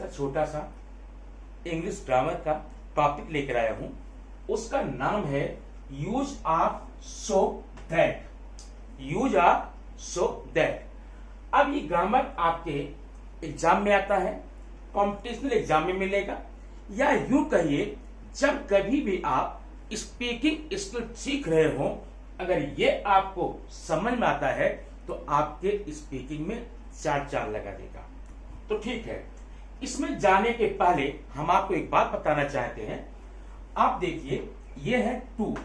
छोटा सा English grammar का टॉपिक लेकर आया हूं। उसका नाम है use of so that. Use of so that. अब ये ग्रामर आपके एग्जाम में आता है, कॉम्पिटिशनल एग्जाम में मिलेगा, या यूं कहिए जब कभी भी आप स्पीकिंग स्किल सीख रहे हो, अगर ये आपको समझ में आता है तो आपके स्पीकिंग में चार लगा देगा। तो ठीक है, इसमें जाने के पहले हम आपको एक बात बताना चाहते हैं। आप देखिए, ये है टू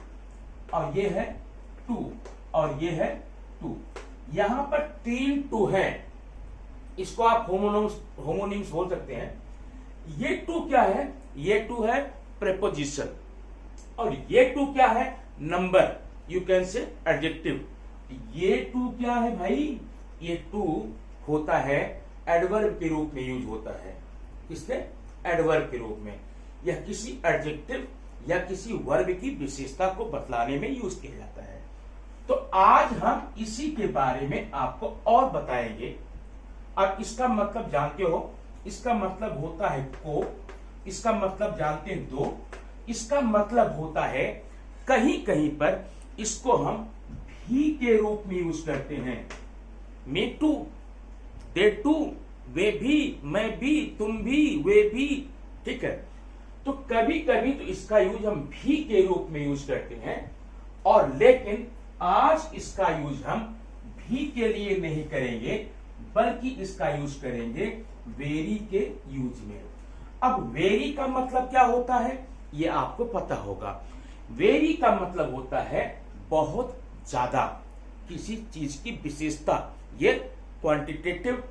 और ये है टू और ये है टू, यहां पर 3 टू है। इसको आप होमोनिम्स बोल सकते हैं। ये टू क्या है? ये टू है प्रेपोजिशन, और ये टू क्या है? Number, you can say adjective. ये टू क्या है भाई? ये टू होता है एडवर्ब के रूप में यूज होता है। किसके? एडवर्ब के रूप में। यह किसी एडजेक्टिव या किसी वर्ब की विशेषता को बतलाने में यूज किया जाता है। तो आज हम इसी के बारे में आपको और बताएंगे। अब इसका मतलब जानते हो, इसका मतलब होता है को, इसका मतलब जानते हैं दो, इसका मतलब होता है कहीं कहीं पर इसको हम भी के रूप में यूज करते हैं। मी टू, दे टू, वे भी, मैं भी, तुम भी, वे भी। ठीक है, तो कभी कभी तो इसका यूज हम भी के रूप में यूज करते हैं, और लेकिन आज इसका यूज हम भी के लिए नहीं करेंगे, बल्कि इसका यूज करेंगे वेरी के यूज में। अब वेरी का मतलब क्या होता है ये आपको पता होगा। वेरी का मतलब होता है बहुत ज्यादा, किसी चीज की विशेषता। ये क्वांटिटेटिव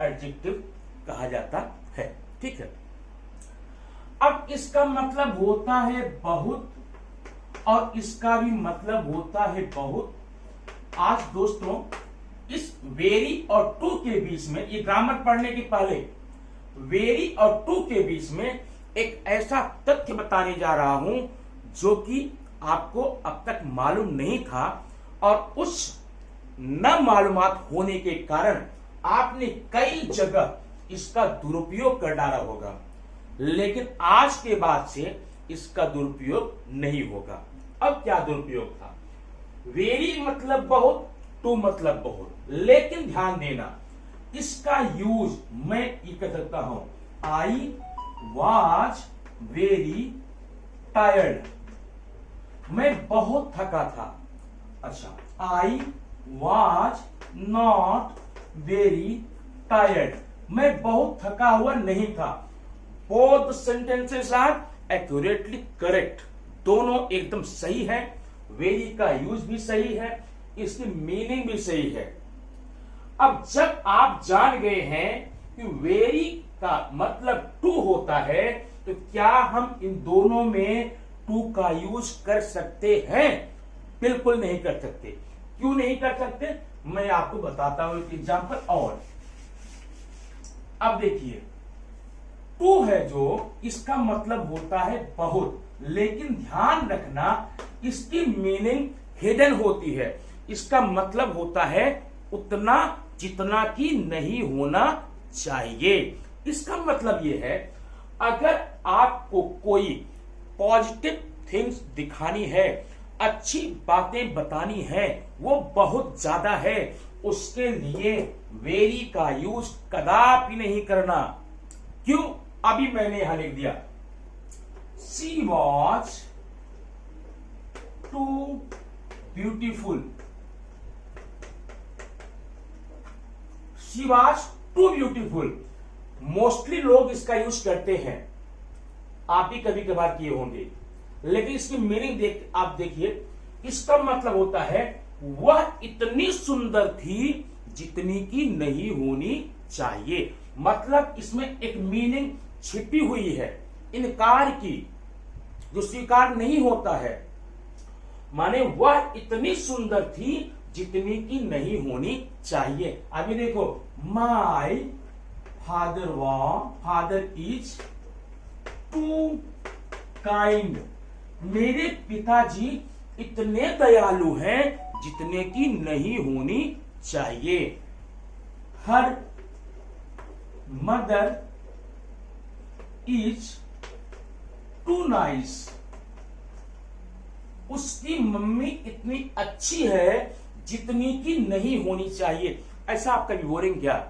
एडजेक्टिव कहा जाता है। ठीक है, अब इसका मतलब होता है बहुत, और इसका भी मतलब होता है बहुत। आज दोस्तों, इस वेरी और टू के बीच में, ये ग्रामर पढ़ने के पहले वेरी और टू के बीच में एक ऐसा तथ्य बताने जा रहा हूं जो कि आपको अब तक मालूम नहीं था, और उस न मालूमात होने के कारण आपने कई जगह इसका दुरुपयोग कर डाला होगा, लेकिन आज के बाद से इसका दुरुपयोग नहीं होगा। अब क्या दुरुपयोग था? वेरी मतलब बहुत, टू मतलब बहुत, लेकिन ध्यान देना, इसका यूज मैं ये कह सकता हूं, आई वॉज वेरी टायर्ड, मैं बहुत थका था। अच्छा, I was not very tired, मैं बहुत थका हुआ नहीं था। Both sentences are accurately correct, दोनों एकदम सही है। वेरी का यूज भी सही है, इसकी मीनिंग भी सही है। अब जब आप जान गए हैं कि वेरी का मतलब टू होता है, तो क्या हम इन दोनों में टू का यूज कर सकते हैं? बिल्कुल नहीं कर सकते। क्यों नहीं कर सकते? मैं आपको बताता हूं एक एग्जांपल और। अब देखिए, टू है जो, इसका मतलब होता है बहुत, लेकिन ध्यान रखना इसकी मीनिंग हिडन होती है। इसका मतलब होता है उतना जितना कि नहीं होना चाहिए। इसका मतलब यह है, अगर आपको कोई पॉजिटिव थिंग्स दिखानी है, अच्छी बातें बतानी है, वो बहुत ज्यादा है, उसके लिए वेरी का यूज कदापि नहीं करना। क्यों? अभी मैंने यहां लिख दिया, she was too beautiful, she was too beautiful. Mostly लोग इसका यूज करते हैं, आप भी कभी कभार किए होंगे, लेकिन इसकी मीनिंग आप देखिए, इसका मतलब होता है वह इतनी सुंदर थी जितनी की नहीं होनी चाहिए। मतलब इसमें एक मीनिंग छिपी हुई है, इनकार की, जो स्वीकार नहीं होता है। माने वह इतनी सुंदर थी जितनी की नहीं होनी चाहिए। अभी देखो, my father is too kind, मेरे पिताजी इतने दयालु हैं जितने की नहीं होनी चाहिए। Her mother is too nice, उसकी मम्मी इतनी अच्छी है जितनी की नहीं होनी चाहिए। ऐसा आप कभी बोलेंगे क्या?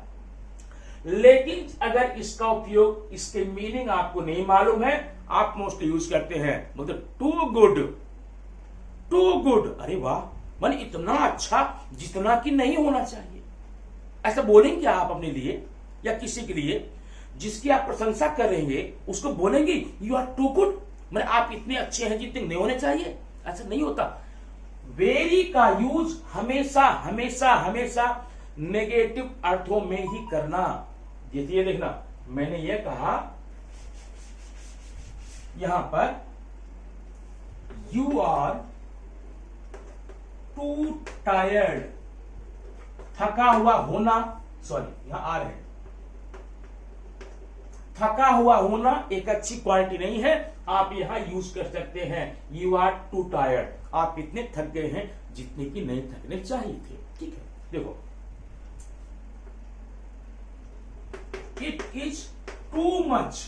लेकिन अगर इसका उपयोग, इसके मीनिंग आपको नहीं मालूम है, आप मोस्टली यूज करते हैं मतलब टू गुड, टू गुड, अरे वाह, मान इतना अच्छा जितना कि नहीं होना चाहिए। ऐसा बोलेंगे क्या आप अपने लिए या किसी के लिए जिसकी आप प्रशंसा कर रहे हैं, उसको बोलेंगे यू आर टू गुड, मतलब आप इतने अच्छे हैं जितने नहीं होने चाहिए? ऐसा नहीं होता। वेरी का यूज हमेशा हमेशा हमेशा नेगेटिव अर्थों में ही करना। जैसे ये देखना, मैंने ये कहा यहां पर यू आर टू टायर्ड, थका हुआ होना, सॉरी यहां आ रहे हैं, थका हुआ होना एक अच्छी क्वालिटी नहीं है। आप यहां यूज कर सकते हैं यू आर टू टायर्ड, आप इतने थक गए हैं जितने की नहीं थकने चाहिए थे। ठीक है, देखो इट इज टू मच,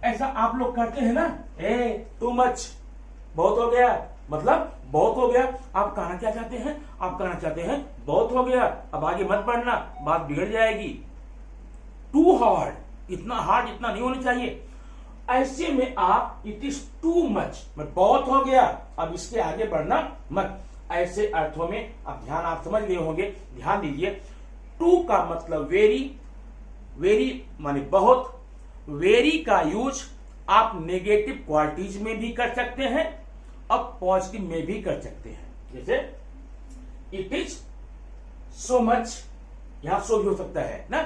ऐसा आप लोग करते हैं ना, ए टू मच, बहुत हो गया, मतलब बहुत हो गया। आप कहना क्या चाहते हैं? आप कहना चाहते हैं बहुत हो गया, अब आगे मत बढ़ना, बात बिगड़ जाएगी। टू हार्ड, इतना हार्ड इतना नहीं होना चाहिए। ऐसे में आप इट इज टू मच, बहुत हो गया, अब इसके आगे बढ़ना मत, ऐसे अर्थों में अब ध्यान आप समझ गए होंगे। ध्यान दीजिए, टू का मतलब वेरी, वेरी माने बहुत, वेरी का यूज आप नेगेटिव क्वालिटीज में भी कर सकते हैं और पॉजिटिव में भी कर सकते हैं। जैसे इट इज सो मच, यहां सो भी हो सकता है ना,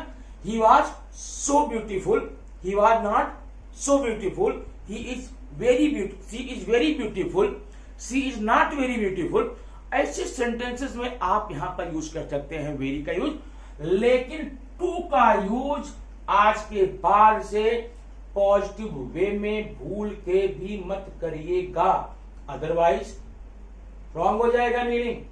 he was so beautiful, he was not so beautiful, he is very beautiful, she is very beautiful, she is not very beautiful. ऐसे सेंटेंसेस में आप यहां पर यूज कर सकते हैं वेरी का यूज, लेकिन टू का यूज आज के बाद से पॉजिटिव वे में भूल के भी मत करिएगा, अदरवाइज रॉन्ग हो जाएगा मीनिंग।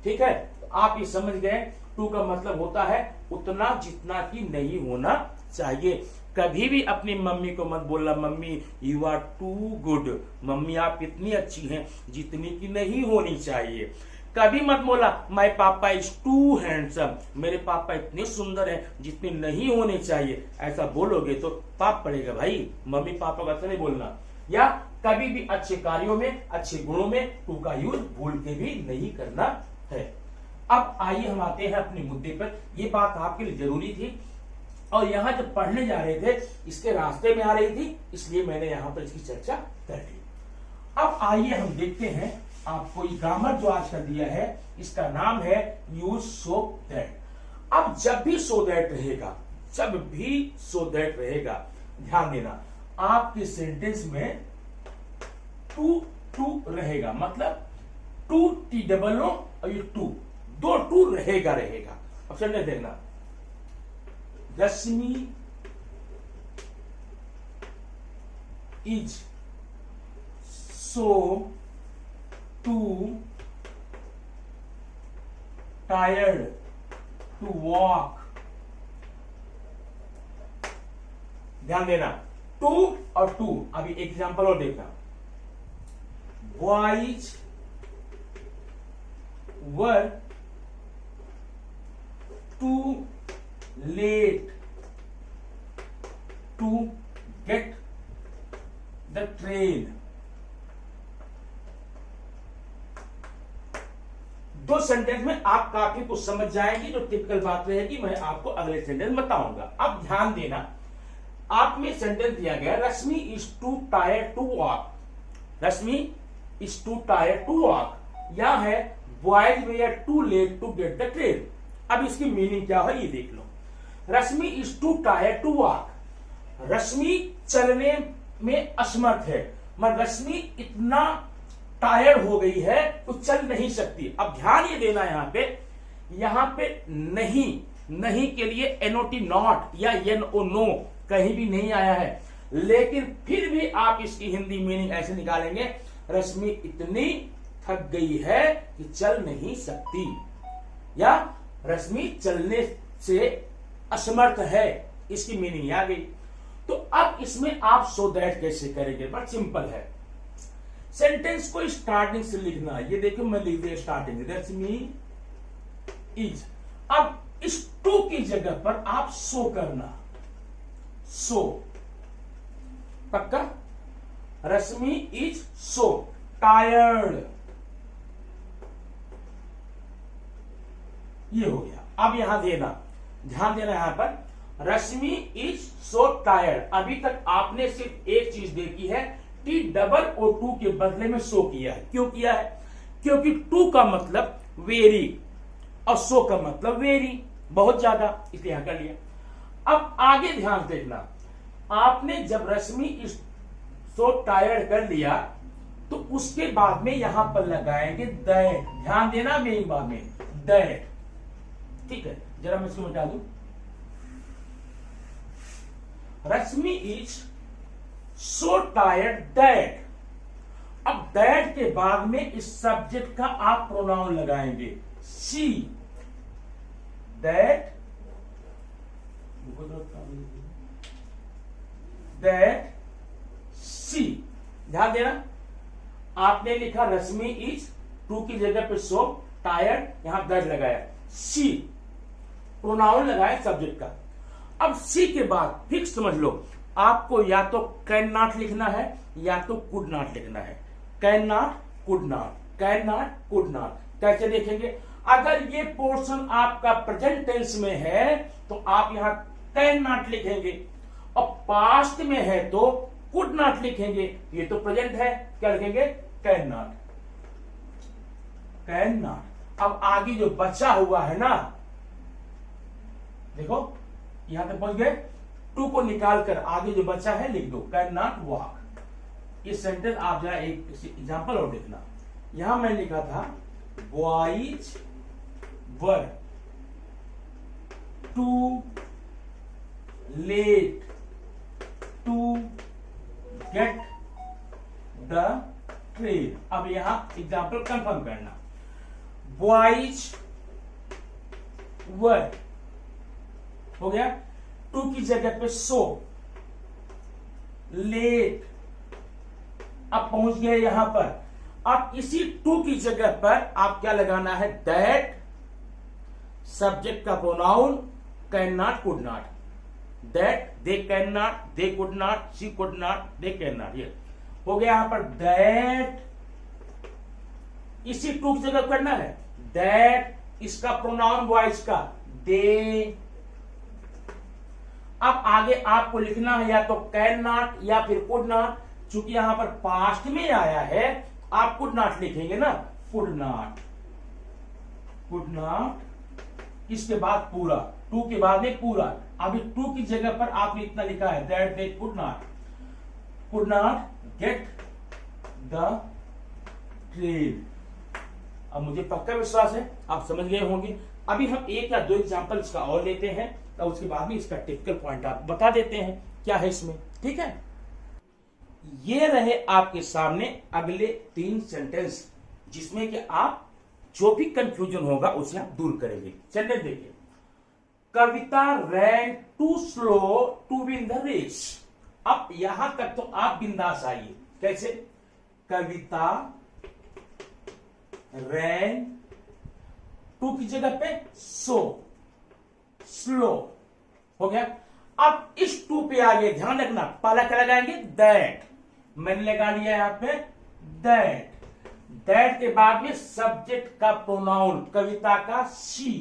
ठीक है, तो आप ये समझ गए टू का मतलब होता है उतना जितना कि नहीं होना चाहिए। कभी भी अपनी मम्मी को मत बोलना mummy you are too good, mummy आप इतनी अच्छी हैं जितनी की नहीं होनी चाहिए। कभी मत बोला माय पापा इज टू हैंडसम, मेरे पापा इतने सुंदर हैं जितने नहीं होने चाहिए। ऐसा बोलोगे तो पाप पड़ेगा भाई, मम्मी पापा को ऐसा नहीं बोलना। या कभी भी अच्छे कार्यों में, अच्छे गुणों में टू का यूज भूल के भी नहीं करना है। अब आइए हम आते हैं अपने मुद्दे पर। ये बात आपके लिए जरूरी थी और यहाँ जब पढ़ने जा रहे थे इसके रास्ते में आ रही थी, इसलिए मैंने यहाँ पर इसकी चर्चा कर दी। अब आइए हम देखते हैं, आपको ये ग्रामर जो आज का दिया है इसका नाम है यूज सो दैट। अब जब भी सो दैट रहेगा, जब भी सो दैट रहेगा, ध्यान देना आपके सेंटेंस में टू टू रहेगा, मतलब टू टी डबल ओ और ये टू, दो टू रहेगा रहेगा। अब चलिए देखना, Rashmi is so too tired to walk. ध्यान देना टू और टू। अभी एग्जांपल और देखना, boys were too late to get the train. दो सेंटेंस में आप काफी कुछ समझ जाएंगे, जो टिपिकल बात रहेगी मैं आपको अगले सेंटेंस बताऊंगा। अब ध्यान देना, आप में सेंटेंस दिया गया Rashmi is too tired to walk, Rashmi is too tired to walk, या है boys were too late to get the train. अब इसकी मीनिंग क्या है ये देख लो। Rashmi is too tired to walk, Rashmi चलने में असमर्थ है, मगर रश्मि इतना टायर्ड हो गई है तो चल नहीं सकती। अब ध्यान ये देना यहां पे नहीं, नहीं के लिए एनओटी नॉट या एन ओ नो कहीं भी नहीं आया है, लेकिन फिर भी आप इसकी हिंदी मीनिंग ऐसे निकालेंगे रश्मि इतनी थक गई है कि चल नहीं सकती, या रश्मि चलने से असमर्थ है, इसकी मीनिंग आ गई। तो अब इसमें आप सो दैट कैसे करेंगे? बट सिंपल है। सेंटेंस को स्टार्टिंग से लिखना है। ये देखो मैं लिख दिया स्टार्टिंग, दैट्स मी इज। अब इस टू की जगह पर आप सो करना, सो, पक्का? रश्मि इज सो टायर्ड, ये हो गया। अब यहां देना, ध्यान देना यहां पर, रश्मि इज सो टायर्ड। अभी तक आपने सिर्फ एक चीज देखी है, टी डबल ओ टू के बदले में सो किया है। क्यों किया है? क्योंकि टू का मतलब वेरी और सो का मतलब वेरी, बहुत ज्यादा, इसलिए यहां कर लिया। अब आगे ध्यान देखना, आपने जब रश्मि इज सो टायर्ड कर लिया तो उसके बाद में यहां पर लगाएंगे दैट। ध्यान देना मेरी बात में, दैट, ठीक है? जरा मैं इसको मिटा दूं। रश्मि इज सो टायर्ड दैट। अब दैट के बाद में इस सब्जेक्ट का आप प्रोनाउन लगाएंगे, सी, दैट, दैट सी। ध्यान देना, आपने लिखा रश्मि इज, टू की जगह पे सो टायर्ड, यहां दैट लगाया, सी प्रोनाउन लगाया सब्जेक्ट का। अब सी के बाद फिक्स समझ लो, आपको या तो कैन नॉट लिखना है या तो कुड नॉट लिखना है। Can not, could not, can not, could not. कैसे देखेंगे? अगर ये पोर्शन आपका प्रेजेंट टेंस में है तो आप यहां कैन नॉट लिखेंगे, और पास्ट में है तो कुड नॉट लिखेंगे। ये तो प्रेजेंट है, क्या लिखेंगे? Can not, can not. अब आगे जो बचा हुआ है ना, देखो यहां तक पहुंच गए, टू को निकाल कर आगे जो बचा है लिख दो, कैन नॉट वॉक। इस सेंटेंस आप जरा एक एग्जांपल और देखना। यहां मैं लिखा था boys were too late to get the train. अब यहां एग्जांपल कंफर्म करना, बॉयज वर हो गया, टू की जगह पे सो, लेट, अब पहुंच गए यहां पर। अब इसी टू की जगह पर आप क्या लगाना है? दैट, सब्जेक्ट का pronoun, can not, could not. That, they can not, they could not, she could not, they can not. ये हो गया यहां पर दैट, इसी टू की जगह करना है दैट, इसका प्रोनाउन बॉयज का दे। अब आगे आपको लिखना है या तो कैन नॉट या फिर कुड नॉट। चूंकि यहां पर पास्ट में आया है, आप कुड नॉट लिखेंगे ना, कुड नॉट, कुड नॉट। इसके बाद पूरा, टू के बाद में पूरा। अभी टू की जगह पर आपने इतना लिखा है that they could not gate the train. अब मुझे पक्का विश्वास है आप समझ गए होंगे। अभी हम एक या दो एग्जांपल इसका और लेते हैं, तो उसके बाद में इसका टिपिकल पॉइंट आप बता देते हैं क्या है इसमें, ठीक है? ये रहे आपके सामने अगले 3 सेंटेंस, जिसमें कि आप जो भी कंफ्यूजन होगा उसे आप दूर करेंगे। सेंटेंस देखिए, Kavita ran too slow to win the race. अब यहां तक तो आप बिंदास आइए। कैसे? कविता रैन, टू की जगह पे सो, स्लो हो गया। अब इस टू पे आगे ध्यान रखना, पहला क्या लगाएंगे? दैट। मैंने लगा लिया यहां पे दैट। दैट के बाद में सब्जेक्ट का प्रोनाउन, कविता का शी,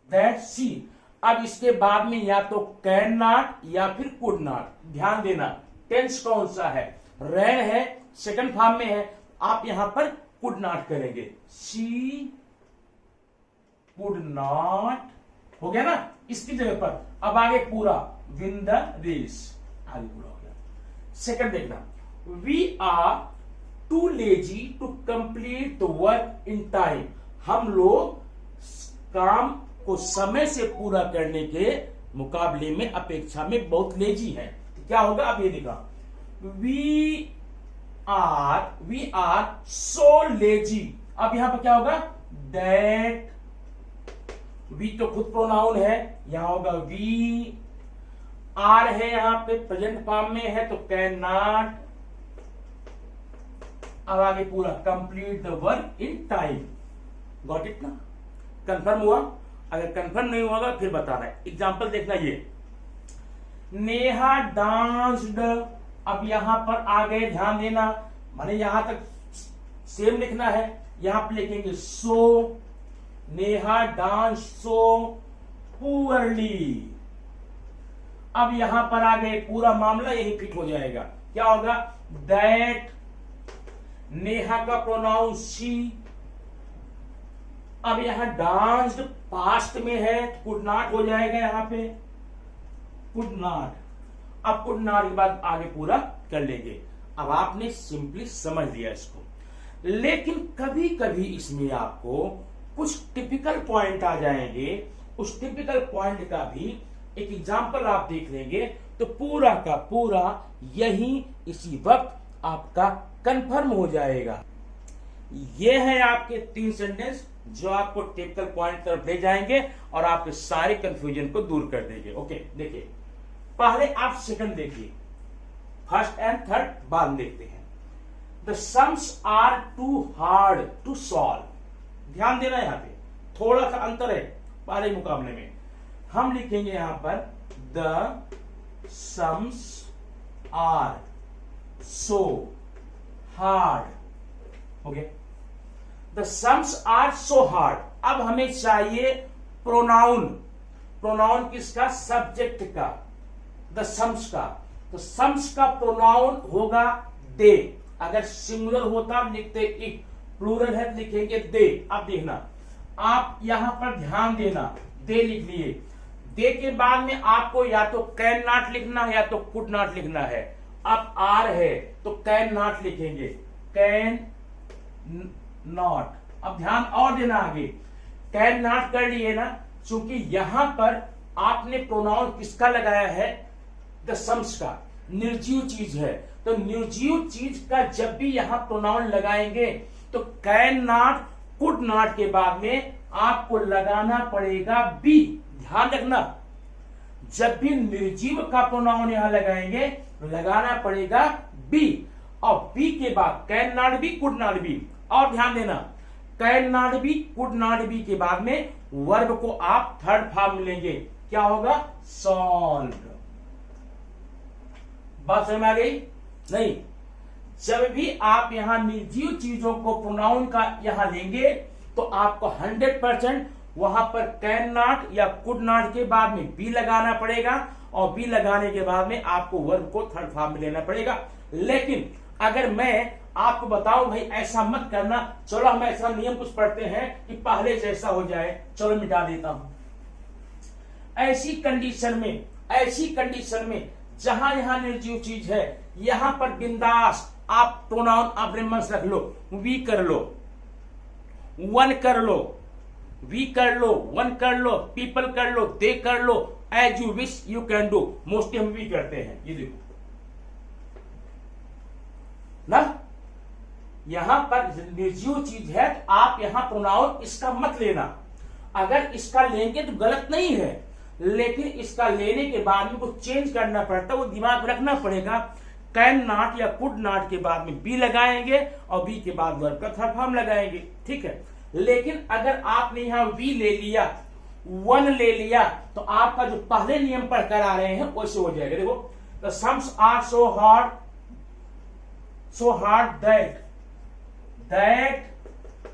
दैट शी। अब इसके बाद में या तो कैन नॉट या फिर कुड नॉट। ध्यान देना, टेंस कौन सा है? रैन है, सेकंड फॉर्म में है, आप यहां पर कुड नॉट करेंगे, शी कुड नॉट। हो गया ना इसकी जगह पर। अब आगे पूरा विन द रेस, आगे पूरा हो गया। सेकंड देखना, we are too lazy to complete the work in time. हम लोग काम को समय से पूरा करने के मुकाबले में, अपेक्षा में बहुत लेजी हैं। क्या होगा? अब ये देखा, वी आर सो लेजी। अब यहां पर क्या होगा? दैट, वी तो खुद प्रोनाउन है, यहां होगा वी आर है यहां पे प्रेजेंट फॉर्म में है तो कैन नॉट। अब आगे पूरा complete the work in time. Got it ना? कंफर्म हुआ? अगर कंफर्म नहीं होगा फिर बताना है। एग्जांपल देखना ये, नेहा डांस्ड। अब यहां पर आ गए, ध्यान देना, माने यहां तक सेम लिखना है, यहां पर लिखेंगे so. Neha dance so poorly. अब यहां पर आ गए, पूरा मामला यही फिट हो जाएगा। क्या होगा? दैट, नेहा का प्रोनाउन शी। अब यहां डांस्ड पास्ट में है, कुड नॉट हो जाएगा यहां पे, कुड नॉट। अब कुड नॉट के बाद आगे पूरा कर लेंगे। अब आपने सिंपली समझ लिया इसको। लेकिन कभी कभी इसमें आपको कुछ टिपिकल पॉइंट आ जाएंगे, उस टिपिकल पॉइंट का भी एक एग्जांपल आप देख लेंगे तो पूरा का पूरा यही इसी वक्त आपका कंफर्म हो जाएगा। ये है आपके 3 सेंटेंस जो आपको टिपिकल पॉइंट तरफ ले जाएंगे और आपके सारे कंफ्यूजन को दूर कर देंगे। ओके, देखिए पहले आप सेकंड देखिए, फर्स्ट एंड थर्ड बाद में देखते हैं। The sums are too hard to solve. ध्यान देना, यहां पे थोड़ा सा अंतर है पहले मुकाबले में। हम लिखेंगे यहां पर the sums are so hard. Okay, the sums are so hard. अब हमें चाहिए प्रोनाउन। प्रोनाउन किसका? सब्जेक्ट का, द सम्स का। तो सम्स का प्रोनाउन होगा दे। अगर सिंगुलर होता लिखते इट, प्लूरल है लिखेंगे दे। अब देखना, आप यहां पर ध्यान देना, दे लिख लिए। दे के बाद में आपको या तो कैन नॉट लिखना है या तो कुड नॉट लिखना है। अब आर है तो कैन नॉट लिखेंगे, कैन नॉट। अब ध्यान और देना, आगे कैन नॉट कर लिए ना, क्योंकि यहां पर आपने प्रोनाउन किसका लगाया है? द सम्स का। निर्जीव चीज है तो निर्जीव चीज का जब भी यहां प्रोनाउन लगाएंगे तो कैन नॉट, कुड नॉट के बाद में आपको लगाना पड़ेगा बी। ध्यान रखना, जब भी निर्जीव का प्रोनाउन यहां लगाएंगे लगाना पड़ेगा बी, और बी के बाद can not be, could not be. और ध्यान देना, can not be, could not be के बाद में वर्ब को आप थर्ड फॉर्म में लेंगे। क्या होगा? सॉल्व। बात समझ में आ गई? नहीं, जब भी आप यहां निर्जीव चीजों को प्रोनाउन का यहां लेंगे तो आपको 100% वहां पर कैन नॉट या कुड नॉट के बाद में बी लगाना पड़ेगा, और बी लगाने के बाद में आपको वर्ब को थर्ड फॉर्म में लेना पड़ेगा। लेकिन अगर मैं आपको बताऊं भाई ऐसा मत करना, चलो हम ऐसा नियम कुछ पढ़ते हैं कि पहले जैसा हो जाए, चलो मिटा देता हूं। ऐसी कंडीशन में जहां यहां निर्जीव चीज है, यहां पर बिंदास आप प्रोनाउन अपने मन से रख लो। वी कर लो, वन कर लो, वी कर लो, वन कर लो, पीपल कर लो, दे कर लो, as you wish you can do. Mostly हम वी करते हैं। ये देखो ना, यहां पर निर्जीव चीज है तो आप यहां प्रोनाउन इसका मत लेना। अगर इसका लेंगे तो गलत नहीं है, लेकिन इसका लेने के बाद में कुछ चेंज करना पड़ता है, वो दिमाग रखना पड़ेगा। कैन नॉट या कुड नॉट के बाद में बी लगाएंगे और बी के बाद वर्ब का थर्ड फॉर्म लगाएंगे, ठीक है। लेकिन अगर आपने यहां वी ले लिया, वन ले लिया, तो आपका जो पहले नियम पढ़कर आ रहे हैं वैसे हो जाएगा। देखो, the sums are so hard that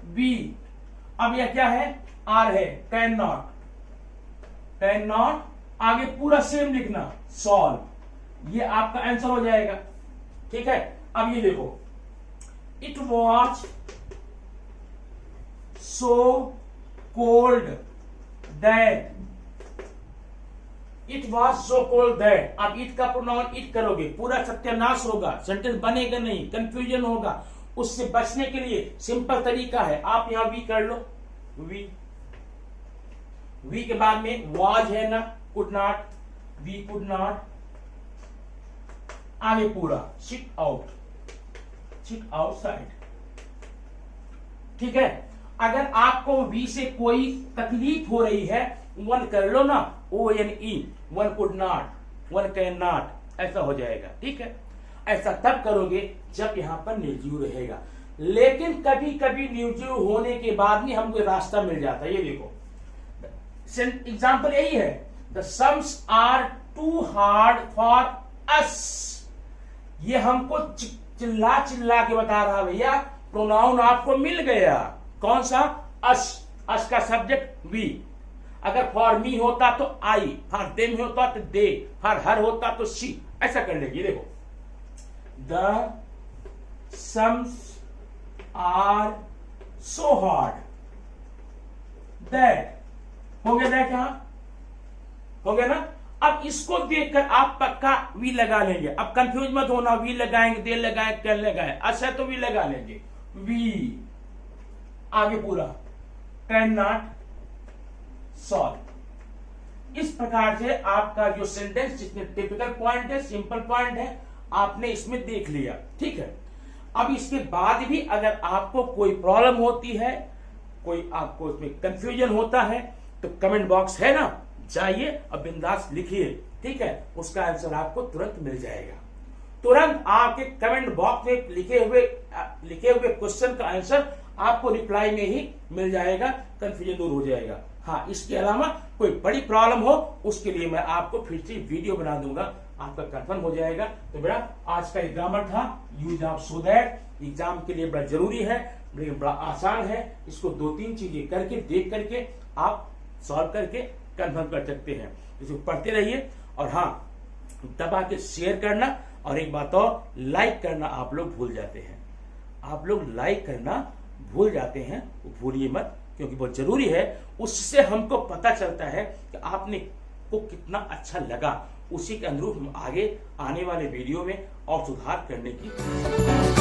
be. अब यह क्या है? आर है, कैन नॉट, आगे पूरा सेम लिखना, सॉल्व। ये आपका आंसर हो जाएगा, ठीक है। अब ये देखो, it was so cold that, it was so cold that. अब इट का प्रोनाउन इट करोगे, पूरा सत्यानाश होगा, सेंटेंस बनेगा नहीं, कंफ्यूजन होगा। उससे बचने के लिए सिंपल तरीका है, आप यहां वी कर लो, वी के बाद में वॉज है ना, could not, we could not, आगे पूरा सिट आउटसाइड, ठीक है। अगर आपको वी से कोई तकलीफ हो रही है, वन कर लो ना, ONE, one could not, one can not, ऐसा हो जाएगा। ठीक है, ऐसा तब करोगे जब यहां पर निर्जीव रहेगा। लेकिन कभी कभी निर्जीव होने के बाद भी हमको रास्ता मिल जाता है। ये देखो एग्जाम्पल यही है, the sums are too hard for us. ये हमको चिल्ला चिल्ला के बता रहा भैया, प्रोनाउन आपको मिल गया। कौन सा? अस। अस का सब्जेक्ट वी। अगर फॉर मी होता तो आई, फॉर देम होता तो दे, फॉर हर होता तो शी। ऐसा कर लेंगे। देखो, the sums are so hard that, हो गया दैट, यहां हो गया ना। अब इसको देखकर आप पक्का वी लगा लेंगे। अब कंफ्यूज मत होना, वी लगाएंगे, दे लगाए, कैन लगाए, अच्छा तो वी लगा लेंगे। वी आगे पूरा कैन नॉट सॉल्व। इस प्रकार से आपका जो सेंटेंस, जितने टिपिकल पॉइंट है, सिंपल पॉइंट है, आपने इसमें देख लिया। ठीक है, अब इसके बाद भी अगर आपको कोई प्रॉब्लम होती है, कोई आपको इसमें कंफ्यूजन होता है, तो कमेंट बॉक्स है ना, जाइए और बिंदास लिखिए। ठीक है, उसका आंसर आपको तुरंत मिल जाएगा। तुरंत आपके कमेंट बॉक्स में लिखे हुए क्वेश्चन का आंसर आपको रिप्लाई में ही मिल जाएगा, कंफ्यूजन दूर हो जाएगा। हाँ, इसके अलावा कोई बड़ी प्रॉब्लम हो, उसके लिए मैं आपको फिर से वीडियो बना दूंगा, आपका कंफर्म हो जाएगा। तो बेटा, आज का ग्रामर था use of so that. Exam के लिए बड़ा जरूरी है, बड़ा आसान है। इसको 2-3 चीजें करके, देख करके आप सॉल्व करके कंफर्म कर सकते हैं। इसको पढ़ते रहिए, और हाँ, दबा के शेयर करना, और एक बात और, लाइक करना आप लोग भूल जाते हैं। आप लोग लाइक करना भूल जाते हैं, भूलिए मत, क्योंकि बहुत जरूरी है। उससे हमको पता चलता है कि आपने को कितना अच्छा लगा। उसी के अनुरूप हम आगे आने वाले वीडियो में और सुधार करने की